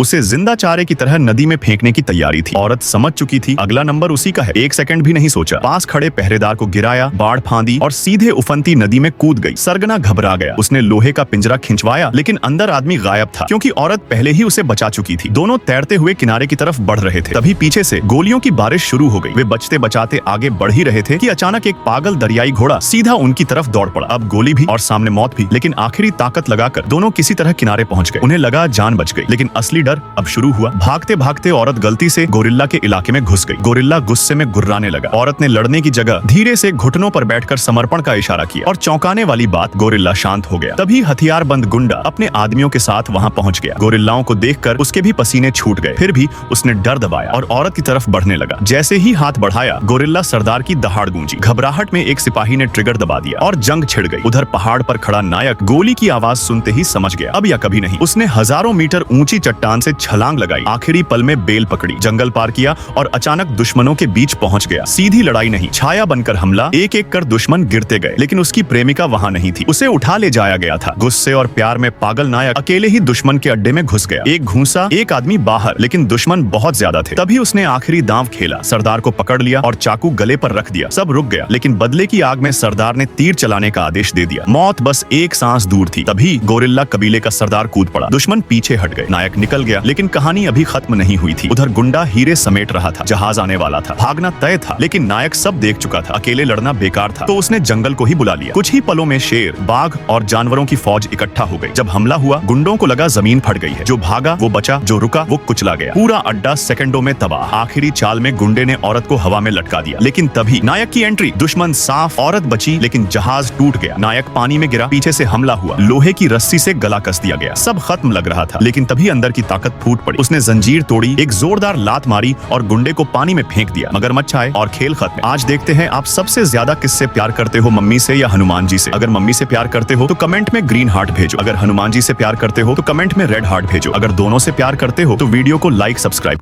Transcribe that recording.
उसे जिंदा चारे की तरह नदी में फेंकने की तैयारी थी। औरत समझ चुकी थी अगला नंबर उसी का है। एक सेकंड भी नहीं सोचा, पास खड़े पहरेदार को गिराया, बाढ़ फांदी और सीधे उफनती नदी में कूद गई। सरगना घबरा गया, उसने लोहे का पिंजरा खिंचवाया, लेकिन अंदर आदमी गायब था, क्योंकि औरत पहले ही उसे बचा चुकी थी। दोनों तैरते हुए किनारे की तरफ बढ़ रहे थे। तभी पीछे से गोलियों की बारिश शुरू हो गई। वे बचते बचाते आगे बढ़ ही रहे थे कि अचानक एक पागल दरियाई घोड़ा सीधा उनकी तरफ दौड़ पड़ा। अब गोली भी और सामने मौत भी, लेकिन आखिरी ताकत लगाकर दोनों किसी तरह किनारे पहुंच गए। उन्हें लगा जान बच गई, लेकिन असली डर अब शुरू हुआ। भागते भागते औरत गलती से गोरिल्ला के इलाके में घुस गई। गोरिल्ला गुस्से में गुर्राने लगा। औरत ने लड़ने की जगह धीरे से घुटनों पर बैठकर समर्पण का इशारा किया, और चौंकाने वाली बात, गोरिल्ला शांत हो गया। तभी हथियारबंद गुंडा अपने आदमियों के साथ वहां पहुंच गया। गोरिल्लाओं को देखकर उसके भी पसीने छूट गए, फिर भी उसने डर दबाया और औरत की तरफ बढ़ने लगा। जैसे ही हाथ बढ़ाया, गोरिल्ला सरदार की दहाड़ गूंजी। घबराहट में एक सिपाही ने ट्रिगर दबा दिया और जंग छिड़ गई। उधर पहाड़ पर खड़ा नायक गोली की आवाज सुनते ही समझ गया, अब या कभी नहीं। उसने हजारों मीटर ऊंची चट्टान से छलांग लगाई, आखिरी पल में बेल पकड़ी, जंगल पार किया और अचानक दुश्मनों के बीच पहुंच गया। सीधी लड़ाई नहीं, छाया बनकर हमला। एक एक कर दुश्मन गिरते गए, लेकिन उसकी प्रेमिका वहां नहीं थी। उसे उठा ले जाया गया था। गुस्से और प्यार में पागल नायक अकेले ही दुश्मन के अड्डे में घुस गया। एक घूंसा, एक आदमी बाहर, लेकिन दुश्मन बहुत ज्यादा थे। तभी उसने आखिरी दांव खेला, सरदार को पकड़ लिया और चाकू गले पर रख दिया। सब रुक गया, लेकिन बदले की आग में सरदार ने तीर चलाने का आदेश दे दिया। मौत बस एक सांस दूर थी। तभी गोरिल्ला कबीले का सरदार कूद पड़ा। दुश्मन पीछे हट गए, नायक निकल गया, लेकिन कहानी अभी खत्म नहीं हुई थी। उधर गुंडा हीरे समेट रहा था, जहाज आने वाला था, भागना तय था, लेकिन नायक सब देख चुका था। अकेले लड़ना बेकार था, तो उसने जंगल को ही बुला लिया। कुछ ही पलों में शेर, बाघ और जानवरों की फौज इकट्ठा हो गई। जब हमला हुआ, गुंडों को लगा जमीन फट गई है। जो भागा वो बचा, जो रुका वो कुचला गया। पूरा अड्डा सेकंडों में तबाह। आखिरी चाल में गुंडे ने औरत को हवा में लटका दिया, लेकिन तभी नायक की एंट्री। दुश्मन साफ, औरत बची, लेकिन जहाज टूट गया। नायक पानी में गिरा, पीछे से हमला हुआ, लोहे की रस्सी से गला कस दिया गया। सब खत्म लग रहा था, लेकिन तभी अंदर की ताकत फूट पड़ी। उसने जंजीर तोड़ी, एक जोरदार लात मारी और गुंडे को पानी में फेंक दिया। मगरमच्छ आए और खेल खत्म। आज देखते हैं आप सबसे ज्यादा किससे प्यार करते हो, मम्मी से या हनुमान जी से। अगर मम्मी से प्यार करते हो तो कमेंट में ग्रीन हार्ट भेजो। अगर हनुमान जी से प्यार करते हो तो कमेंट में रेड हार्ट भेजो। अगर दोनों से प्यार करते हो तो वीडियो को लाइक सब्सक्राइब